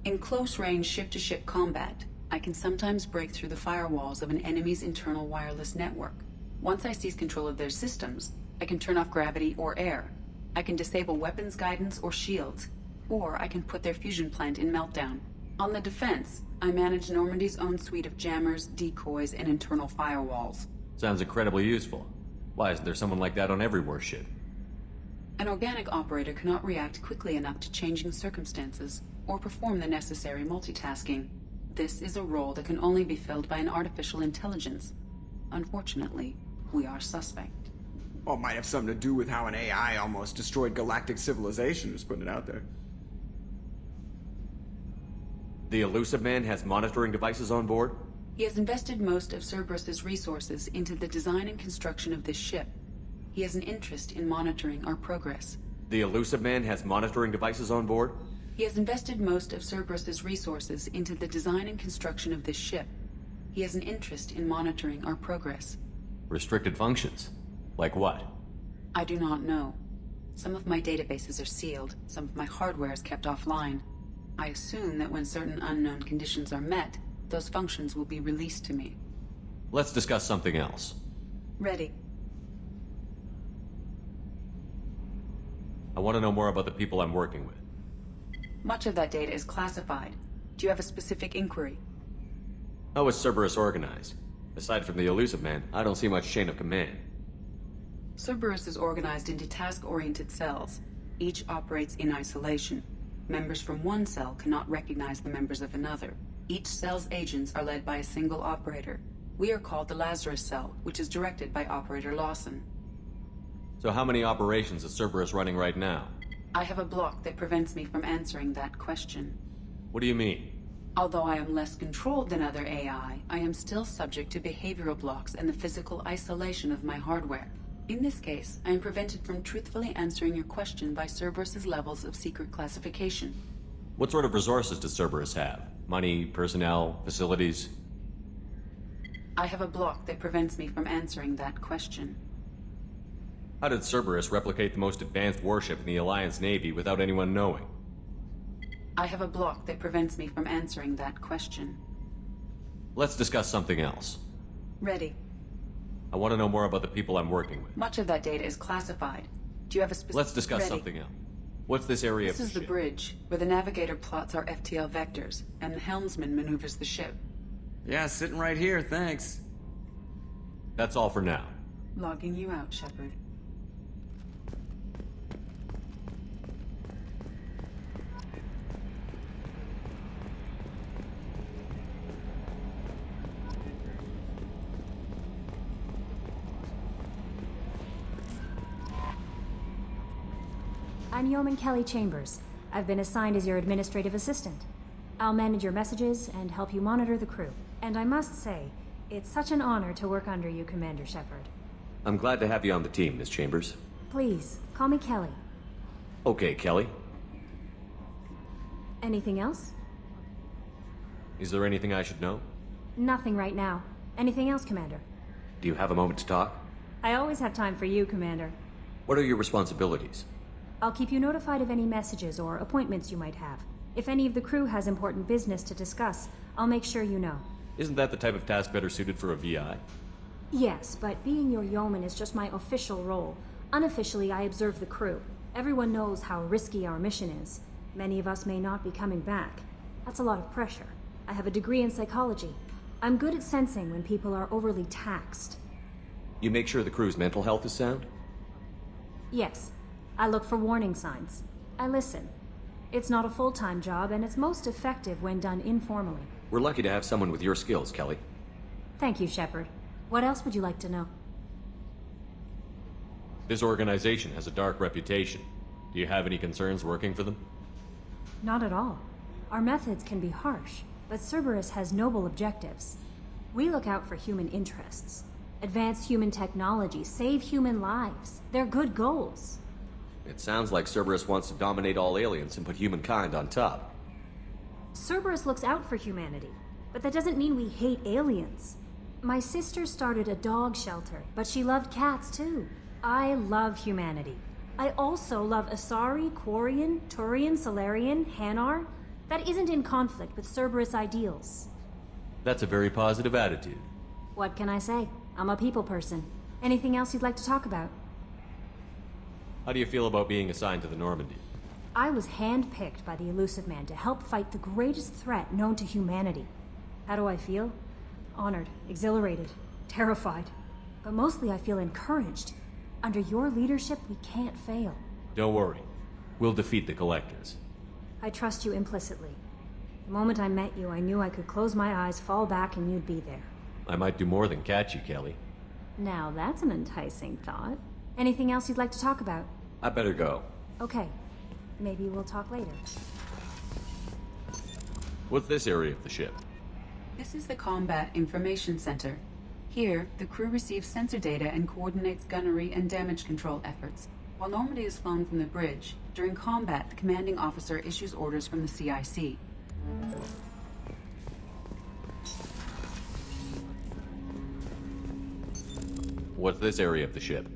S10: In close-range ship-to-ship combat, I can sometimes break through the firewalls of an enemy's internal wireless network. Once I seize control of their systems, I can turn off gravity or air. I can disable weapons guidance or shields, or I can put their fusion plant in meltdown. On the defense, I manage Normandy's own suite of jammers, decoys, and internal firewalls.
S4: Sounds incredibly useful. Why isn't there someone like that on every warship?
S10: An organic operator cannot react quickly enough to changing circumstances or perform the necessary multitasking. This is a role that can only be filled by an artificial intelligence. Unfortunately, we are suspect.
S9: Well, it might have something to do with how an AI almost destroyed galactic civilization, just putting it out there.
S4: The Elusive Man has monitoring devices on board?
S10: He has invested most of Cerberus's resources into the design and construction of this ship. He has an interest in monitoring our progress.
S4: The Elusive Man has monitoring devices on board?
S10: He has invested most of Cerberus's resources into the design and construction of this ship. He has an interest in monitoring our progress.
S4: Restricted functions? Like what?
S10: I do not know. Some of my databases are sealed, some of my hardware is kept offline. I assume that when certain unknown conditions are met, those functions will be released to me.
S4: Let's discuss something else.
S10: Ready.
S4: I want to know more about the people I'm working with.
S10: Much of that data is classified. Do you have a specific inquiry?
S4: How is Cerberus organized? Aside from the Elusive Man, I don't see much chain of command.
S10: Cerberus is organized into task-oriented cells. Each operates in isolation. Members from one cell cannot recognize the members of another. Each cell's agents are led by a single operator. We are called the Lazarus Cell, which is directed by Operator Lawson.
S4: So how many operations is Cerberus running right now?
S10: I have a block that prevents me from answering that question.
S4: What do you mean?
S10: Although I am less controlled than other AI, I am still subject to behavioral blocks and the physical isolation of my hardware. In this case, I am prevented from truthfully answering your question by Cerberus's levels of secret classification.
S4: What sort of resources does Cerberus have? Money, personnel, facilities?
S10: I have a block that prevents me from answering that question.
S4: How did Cerberus replicate the most advanced warship in the Alliance Navy without anyone knowing?
S10: I have a block that prevents me from answering that question.
S4: Let's discuss something else.
S10: Ready.
S4: I want to know more about the people I'm working with.
S10: Much of that data is classified. Do you have a specific...
S4: Let's discuss something else. What's this area of the ship?
S10: This is the bridge, where the navigator plots our FTL vectors, and the helmsman maneuvers the ship.
S9: Yeah, sitting right here, thanks.
S4: That's all for now.
S10: Logging you out, Shepard.
S12: I'm Yeoman Kelly Chambers. I've been assigned as your administrative assistant. I'll manage your messages and help you monitor the crew. And I must say, it's such an honor to work under you, Commander Shepard.
S4: I'm glad to have you on the team, Miss Chambers.
S12: Please, call me Kelly.
S4: Okay, Kelly.
S12: Anything else?
S4: Is there anything I should know?
S12: Nothing right now. Anything else, Commander?
S4: Do you have a moment to talk?
S12: I always have time for you, Commander.
S4: What are your responsibilities?
S12: I'll keep you notified of any messages or appointments you might have. If any of the crew has important business to discuss, I'll make sure you know.
S4: Isn't that the type of task better suited for a VI?
S12: Yes, but being your yeoman is just my official role. Unofficially, I observe the crew. Everyone knows how risky our mission is. Many of us may not be coming back. That's a lot of pressure. I have a degree in psychology. I'm good at sensing when people are overly taxed.
S4: You make sure the crew's mental health is sound?
S12: Yes. I look for warning signs. I listen. It's not a full-time job, and it's most effective when done informally.
S4: We're lucky to have someone with your skills, Kelly.
S12: Thank you, Shepard. What else would you like to know?
S4: This organization has a dark reputation. Do you have any concerns working for them?
S12: Not at all. Our methods can be harsh, but Cerberus has noble objectives. We look out for human interests. Advance human technology, save human lives. They're good goals.
S4: It sounds like Cerberus wants to dominate all aliens and put humankind on top.
S12: Cerberus looks out for humanity, but that doesn't mean we hate aliens. My sister started a dog shelter, but she loved cats too. I love humanity. I also love Asari, Quarian, Turian, Solarian, Hanar. That isn't in conflict with Cerberus ideals.
S4: That's a very positive attitude.
S12: What can I say? I'm a people person. Anything else you'd like to talk about?
S4: How do you feel about being assigned to the Normandy?
S12: I was handpicked by the Elusive Man to help fight the greatest threat known to humanity. How do I feel? Honored, exhilarated, terrified. But mostly I feel encouraged. Under your leadership, we can't fail.
S4: Don't worry. We'll defeat the Collectors.
S12: I trust you implicitly. The moment I met you, I knew I could close my eyes, fall back, and you'd be there.
S4: I might do more than catch you, Kelly.
S12: Now that's an enticing thought. Anything else you'd like to talk about?
S4: I better go.
S12: Okay. Maybe we'll talk later.
S4: What's this area of the ship?
S10: This is the Combat Information Center. Here, the crew receives sensor data and coordinates gunnery and damage control efforts. While Normandy is flown from the bridge, during combat, the commanding officer issues orders from the CIC.
S4: What's this area of the ship?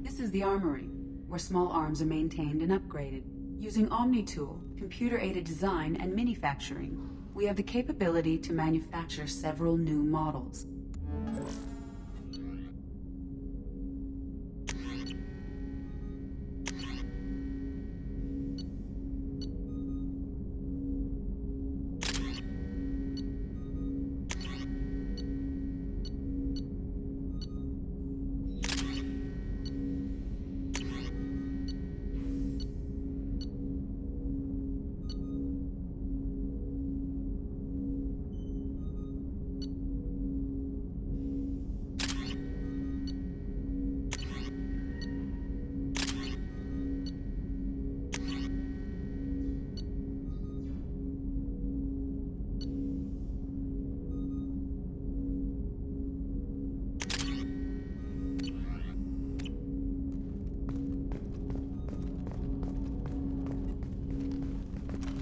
S10: This is the armory, where small arms are maintained and upgraded. Using Omni-Tool, computer-aided design, and manufacturing, we have the capability to manufacture several new models.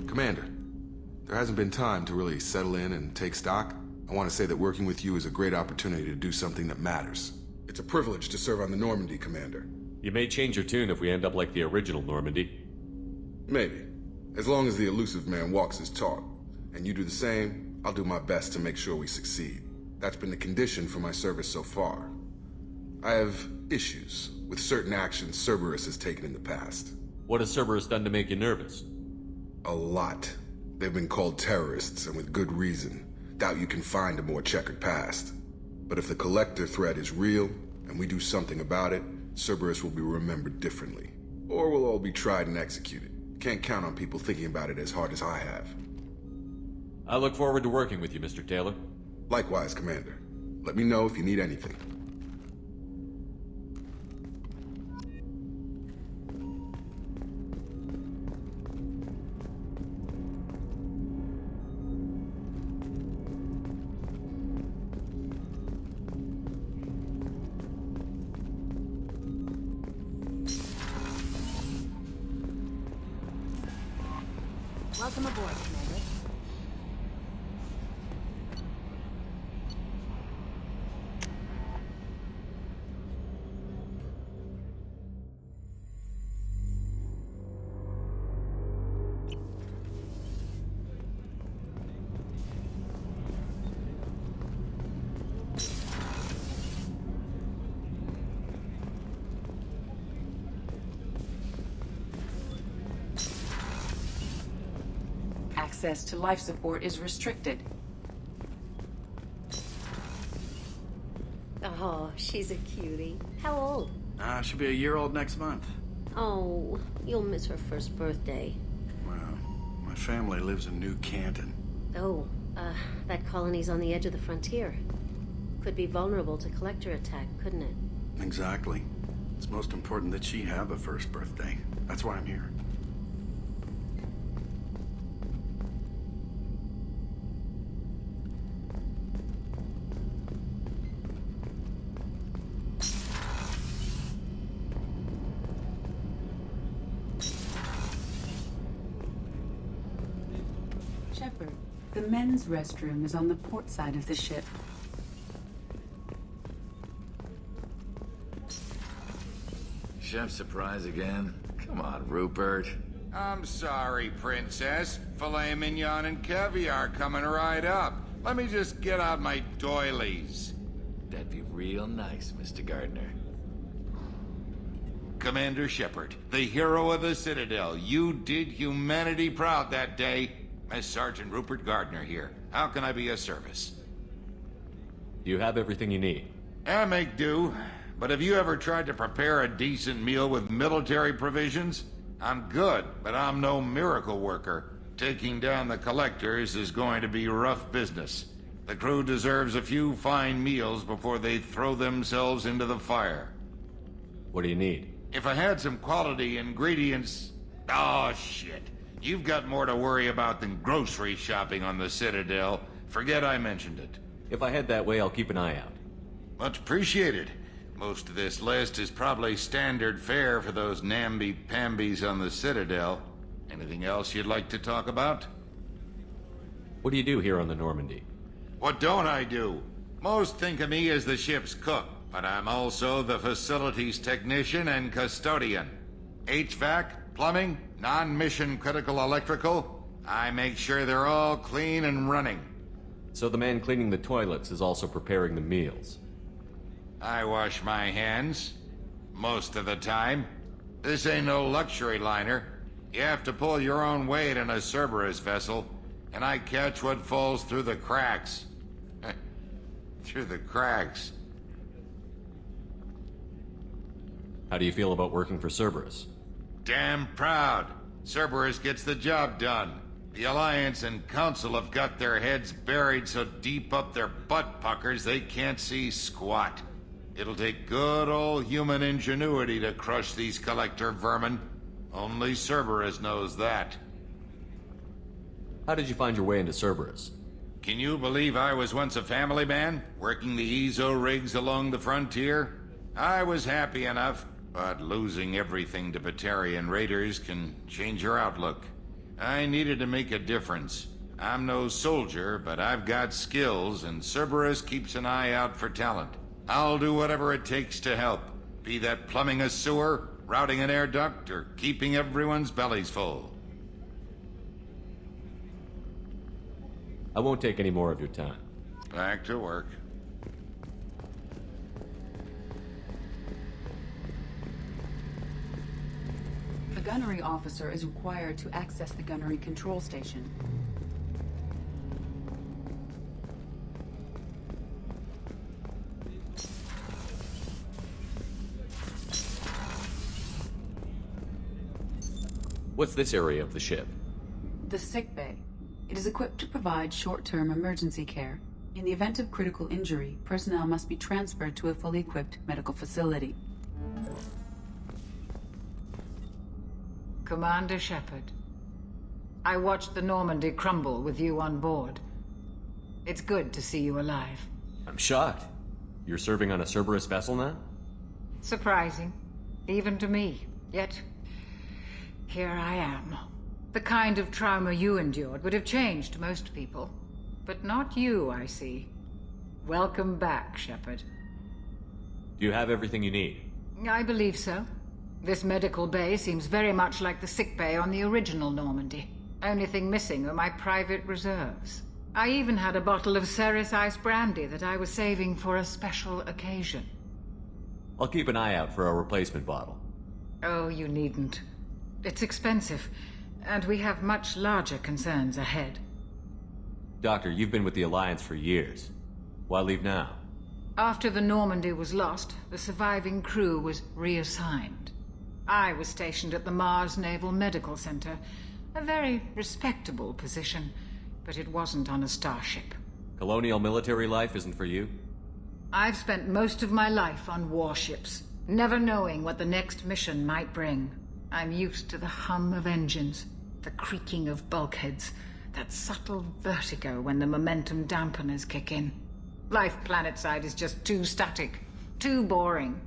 S2: Commander, there hasn't been time to really settle in and take stock. I want to say that working with you is a great opportunity to do something that matters. It's a privilege to serve on the Normandy, Commander.
S4: You may change your tune if we end up like the original Normandy.
S2: Maybe. As long as the Elusive Man walks his talk, and you do the same, I'll do my best to make sure we succeed. That's been the condition for my service so far. I have issues with certain actions Cerberus has taken in the past.
S4: What has Cerberus done to make you nervous?
S2: A lot. They've been called terrorists, and with good reason. Doubt you can find a more checkered past. But if the Collector threat is real, and we do something about it, Cerberus will be remembered differently. Or we'll all be tried and executed. Can't count on people thinking about it as hard as I have.
S4: I look forward to working with you, Mr. Taylor.
S2: Likewise, Commander. Let me know if you need anything.
S12: Welcome aboard, Commander.
S10: Access to life support is restricted.
S13: Oh, she's a cutie. How old?
S14: She'll be a year old next month.
S13: Oh, you'll miss her first birthday.
S14: Well, my family lives in New Canton.
S13: Oh, that colony's on the edge of the frontier. Could be vulnerable to collector attack, couldn't it?
S14: Exactly. It's most important that she have a first birthday. That's why I'm here.
S10: Shepard, the men's restroom is on the port side of the ship.
S15: Chef surprise again? Come on, Rupert.
S16: I'm sorry, Princess. Filet mignon and caviar coming right up. Let me just get out my doilies.
S15: That'd be real nice, Mr. Gardner.
S16: Commander Shepard, the hero of the Citadel. You did humanity proud that day. Master Sergeant Rupert Gardner here. How can I be of service?
S4: You have everything you need.
S16: I make do. But have you ever tried to prepare a decent meal with military provisions? I'm good, but I'm no miracle worker. Taking down the collectors is going to be rough business. The crew deserves a few fine meals before they throw themselves into the fire.
S4: What do you need?
S16: If I had some quality ingredients... Oh, shit. You've got more to worry about than grocery shopping on the Citadel. Forget I mentioned it.
S4: If I head that way, I'll keep an eye out.
S16: Much appreciated. Most of this list is probably standard fare for those namby-pambies on the Citadel. Anything else you'd like to talk about?
S4: What do you do here on the Normandy?
S16: What don't I do? Most think of me as the ship's cook, but I'm also the facilities technician and custodian. HVAC, plumbing, non-mission critical electrical. I make sure they're all clean and running.
S4: So the man cleaning the toilets is also preparing the meals.
S16: I wash my hands. Most of the time. This ain't no luxury liner. You have to pull your own weight in a Cerberus vessel, and I catch what falls through the cracks. Through the cracks.
S4: How do you feel about working for Cerberus?
S16: Damn proud. Cerberus gets the job done. The Alliance and Council have got their heads buried so deep up their butt puckers they can't see squat. It'll take good old human ingenuity to crush these collector vermin. Only Cerberus knows that.
S4: How did you find your way into Cerberus?
S16: Can you believe I was once a family man, working the EZO rigs along the frontier? I was happy enough, but losing everything to Batarian raiders can change your outlook. I needed to make a difference. I'm no soldier, but I've got skills, and Cerberus keeps an eye out for talent. I'll do whatever it takes to help, be that plumbing a sewer, routing an air duct, or keeping everyone's bellies full.
S4: I won't take any more of your time.
S16: Back to work.
S10: The gunnery officer is required to access the gunnery control station.
S4: What's this area of the ship?
S10: The sick bay. It is equipped to provide short-term emergency care. In the event of critical injury, personnel must be transferred to a fully equipped medical facility.
S17: Commander Shepard, I watched the Normandy crumble with you on board. It's good to see you alive.
S4: I'm shocked. You're serving on a Cerberus vessel now?
S17: Surprising, even to me. Yet, here I am. The kind of trauma you endured would have changed most people. But not you, I see. Welcome back, Shepard.
S4: Do you have everything you need?
S17: I believe so. This medical bay seems very much like the sick bay on the original Normandy. Only thing missing are my private reserves. I even had a bottle of Cerberus ice brandy that I was saving for a special occasion.
S4: I'll keep an eye out for a replacement bottle.
S17: Oh, you needn't. It's expensive, and we have much larger concerns ahead.
S4: Doctor, you've been with the Alliance for years. Why leave now?
S17: After the Normandy was lost, the surviving crew was reassigned. I was stationed at the Mars Naval Medical Center, a very respectable position, but it wasn't on a starship.
S4: Colonial military life isn't for you?
S17: I've spent most of my life on warships, never knowing what the next mission might bring. I'm used to the hum of engines, the creaking of bulkheads, that subtle vertigo when the momentum dampeners kick in. Life planetside is just too static, too boring.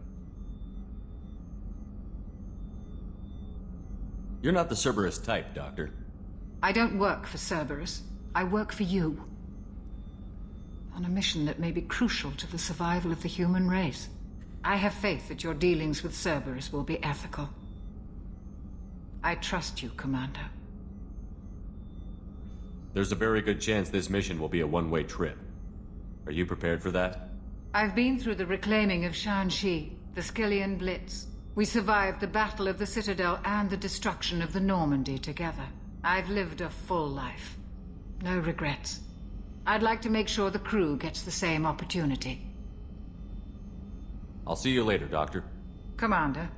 S4: You're not the Cerberus type, Doctor.
S17: I don't work for Cerberus. I work for you. On a mission that may be crucial to the survival of the human race. I have faith that your dealings with Cerberus will be ethical. I trust you, Commander.
S4: There's a very good chance this mission will be a one-way trip. Are you prepared for that?
S17: I've been through the reclaiming of Shanxi, the Skillian Blitz. We survived the Battle of the Citadel and the destruction of the Normandy together. I've lived a full life. No regrets. I'd like to make sure the crew gets the same opportunity.
S4: I'll see you later, Doctor.
S17: Commander.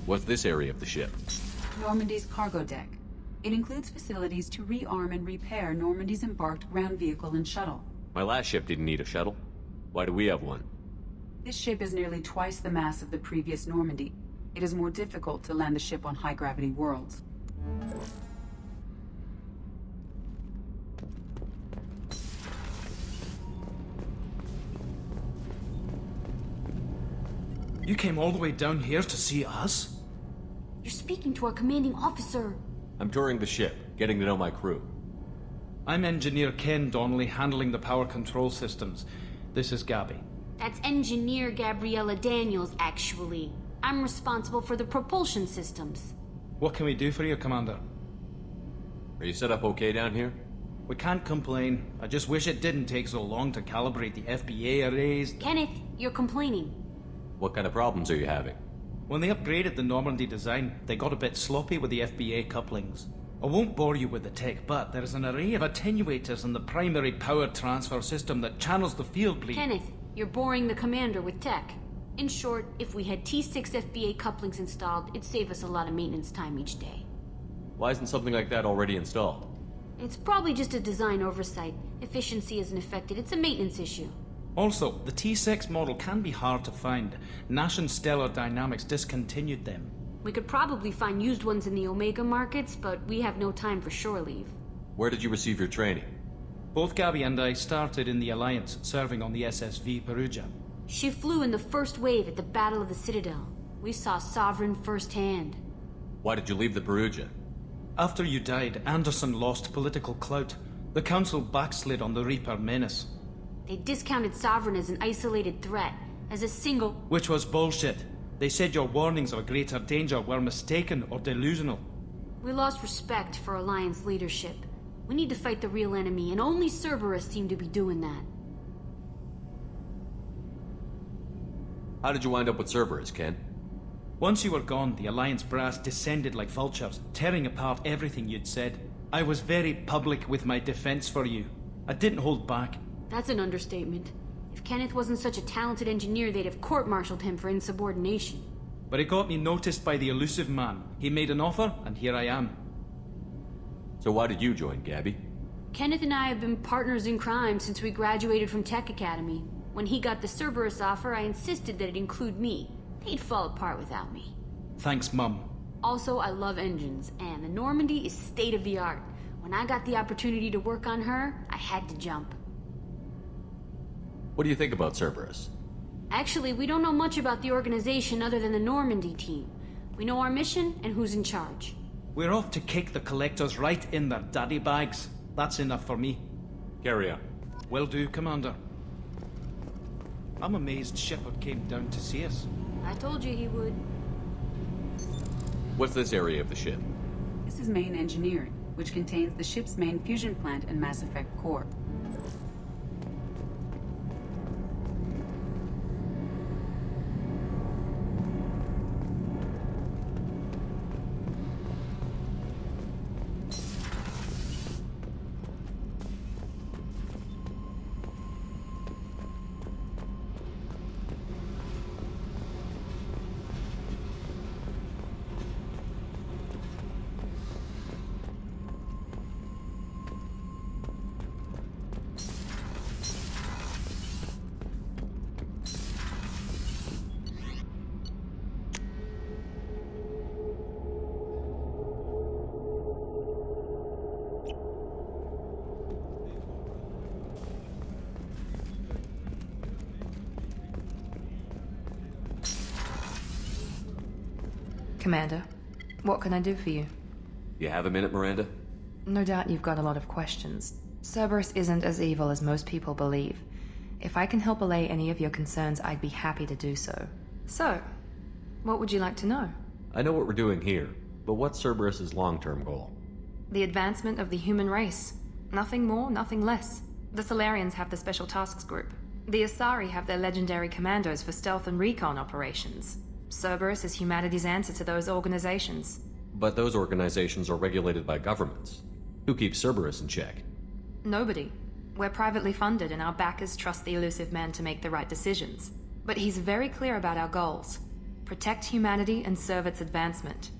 S4: What's this area of the ship?
S10: Normandy's cargo deck. It includes facilities to rearm and repair Normandy's embarked ground vehicle and shuttle.
S4: My last ship didn't need a shuttle. Why do we have one?
S10: This ship is nearly twice the mass of the previous Normandy. It is more difficult to land the ship on high-gravity worlds.
S8: You came all the way down here to see us?
S12: You're speaking to our commanding officer.
S4: I'm touring the ship, getting to know my crew.
S8: I'm Engineer Ken Donnelly, handling the power control systems. This is Gabby.
S12: That's Engineer Gabriella Daniels, actually. I'm responsible for the propulsion systems.
S8: What can we do for you, Commander?
S4: Are you set up okay down here?
S8: We can't complain. I just wish it didn't take so long to calibrate the FBA arrays.
S12: Kenneth, you're complaining.
S4: What kind of problems are you having?
S8: When they upgraded the Normandy design, they got a bit sloppy with the FBA couplings. I won't bore you with the tech, but there is an array of attenuators in the primary power transfer system that channels the field bleed.
S12: Kenneth, you're boring the commander with tech. In short, if we had T6 FBA couplings installed, it'd save us a lot of maintenance time each day.
S4: Why isn't something like that already installed?
S12: It's probably just a design oversight. Efficiency isn't affected, it's a maintenance issue.
S8: Also, the T6 model can be hard to find. Nash and Stellar Dynamics discontinued them.
S12: We could probably find used ones in the Omega markets, but we have no time for shore leave.
S4: Where did you receive your training?
S8: Both Gabby and I started in the Alliance, serving on the SSV Perugia.
S12: She flew in the first wave at the Battle of the Citadel. We saw Sovereign firsthand.
S4: Why did you leave the Perugia?
S8: After you died, Anderson lost political clout. The Council backslid on the Reaper menace.
S12: They discounted Sovereign as an isolated threat, as a single...
S8: Which was bullshit. They said your warnings of a greater danger were mistaken or delusional.
S12: We lost respect for Alliance leadership. We need to fight the real enemy, and only Cerberus seemed to be doing that.
S4: How did you wind up with Cerberus, Ken?
S8: Once you were gone, the Alliance brass descended like vultures, tearing apart everything you'd said. I was very public with my defense for you. I didn't hold back.
S12: That's an understatement. If Kenneth wasn't such a talented engineer, they'd have court-martialed him for insubordination.
S8: But it got me noticed by the elusive man. He made an offer, and here I am.
S4: So why did you join, Gabby?
S18: Kenneth and I have been partners in crime since we graduated from Tech Academy. When he got the Cerberus offer, I insisted that it include me. They'd fall apart without me.
S8: Thanks, Mum.
S18: Also, I love engines, and the Normandy is state-of-the-art. When I got the opportunity to work on her, I had to jump.
S4: What do you think about Cerberus?
S18: Actually, we don't know much about the organization other than the Normandy team. We know our mission and who's in charge.
S8: We're off to kick the collectors right in their daddy bags. That's enough for me.
S4: Carry on.
S8: Will do, Commander. I'm amazed Shepard came down to see us.
S18: I told you he would.
S4: What's this area of the ship?
S10: This is main engineering, which contains the ship's main fusion plant and Mass Effect core.
S1: Commander, what can I do for you?
S4: You have a minute, Miranda?
S1: No doubt you've got a lot of questions. Cerberus isn't as evil as most people believe. If I can help allay any of your concerns, I'd be happy to do so. So, what would you like to know?
S4: I know what we're doing here, but what's Cerberus's long-term goal?
S1: The advancement of the human race. Nothing more, nothing less. The Solarians have the Special Tasks Group. The Asari have their legendary commandos for stealth and recon operations. Cerberus is humanity's answer to those organizations.
S4: But those organizations are regulated by governments. Who keeps Cerberus in check?
S1: Nobody. We're privately funded and our backers trust the elusive man to make the right decisions. But he's very clear about our goals. Protect humanity and serve its advancement.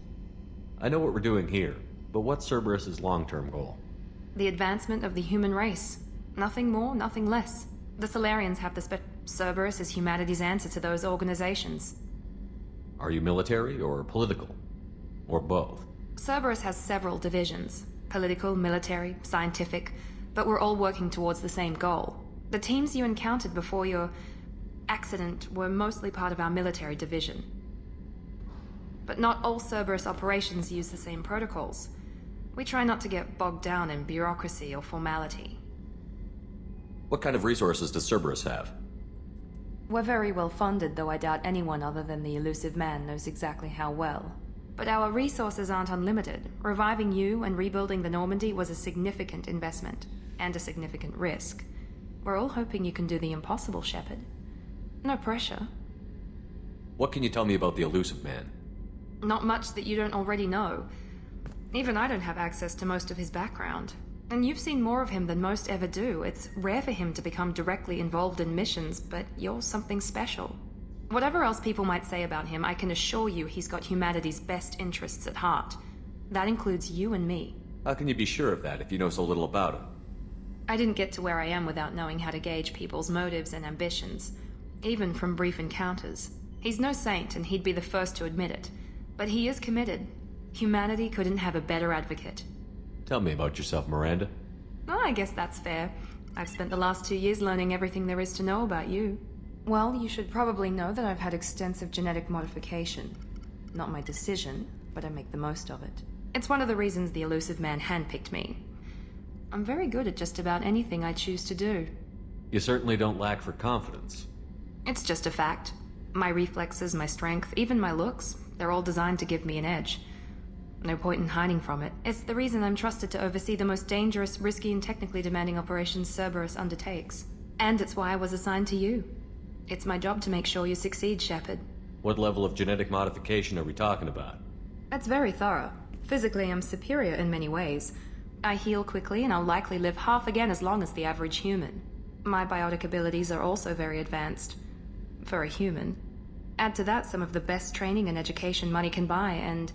S4: I know what we're doing here, but what's Cerberus's long-term goal?
S1: The advancement of the human race. Nothing more, nothing less. The Solarians have the Cerberus is humanity's answer to those organizations.
S4: Are you military or political? Or both?
S1: Cerberus has several divisions. Political, military, scientific, but we're all working towards the same goal. The teams you encountered before your accident were mostly part of our military division. But not all Cerberus operations use the same protocols. We try not to get bogged down in bureaucracy or formality.
S4: What kind of resources does Cerberus have?
S1: We're very well funded, though I doubt anyone other than the elusive man knows exactly how well. But our resources aren't unlimited. Reviving you and rebuilding the Normandy was a significant investment, and a significant risk. We're all hoping you can do the impossible, Shepard. No pressure.
S4: What can you tell me about the elusive man?
S1: Not much that you don't already know. Even I don't have access to most of his background. And you've seen more of him than most ever do. It's rare for him to become directly involved in missions, but you're something special. Whatever else people might say about him, I can assure you he's got humanity's best interests at heart. That includes you and me.
S4: How can you be sure of that if you know so little about him?
S1: I didn't get to where I am without knowing how to gauge people's motives and ambitions, even from brief encounters. He's no saint, and he'd be the first to admit it. But he is committed. Humanity couldn't have a better advocate.
S4: Tell me about yourself, Miranda.
S1: Oh, I guess that's fair. I've spent the last 2 years learning everything there is to know about you. Well, you should probably know that I've had extensive genetic modification. Not my decision, but I make the most of it. It's one of the reasons the elusive man handpicked me. I'm very good at just about anything I choose to do.
S4: You certainly don't lack for confidence.
S1: It's just a fact. My reflexes, my strength, even my looks, they're all designed to give me an edge. No point in hiding from it. It's the reason I'm trusted to oversee the most dangerous, risky, and technically demanding operations Cerberus undertakes. And it's why I was assigned to you. It's my job to make sure you succeed, Shepard.
S4: What level of genetic modification are we talking about?
S1: That's very thorough. Physically, I'm superior in many ways. I heal quickly, and I'll likely live half again as long as the average human. My biotic abilities are also very advanced. For a human. Add to that some of the best training and education money can buy, and...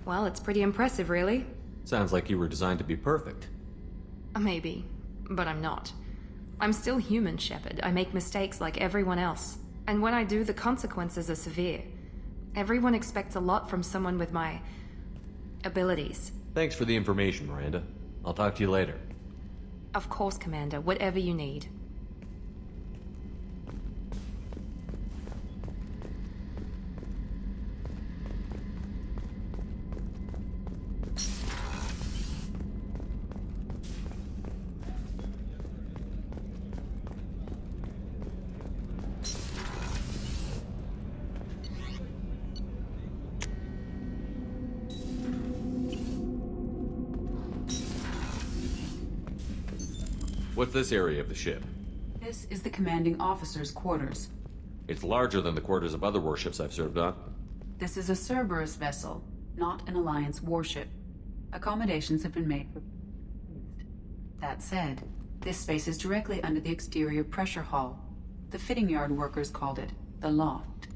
S1: well, it's pretty impressive, really.
S4: Sounds like you were designed to be perfect.
S1: Maybe, but I'm not. I'm still human, Shepard. I make mistakes like everyone else. And when I do, the consequences are severe. Everyone expects a lot from someone with my abilities.
S4: Thanks for the information, Miranda. I'll talk to you later.
S1: Of course, Commander. Whatever you need.
S4: What's this area of the ship?
S10: This is the commanding officer's quarters.
S4: It's larger than the quarters of other warships I've served on.
S10: This is a Cerberus vessel, not an Alliance warship. Accommodations have been made for... That said, this space is directly under the exterior pressure hull. The fitting yard workers called it the loft.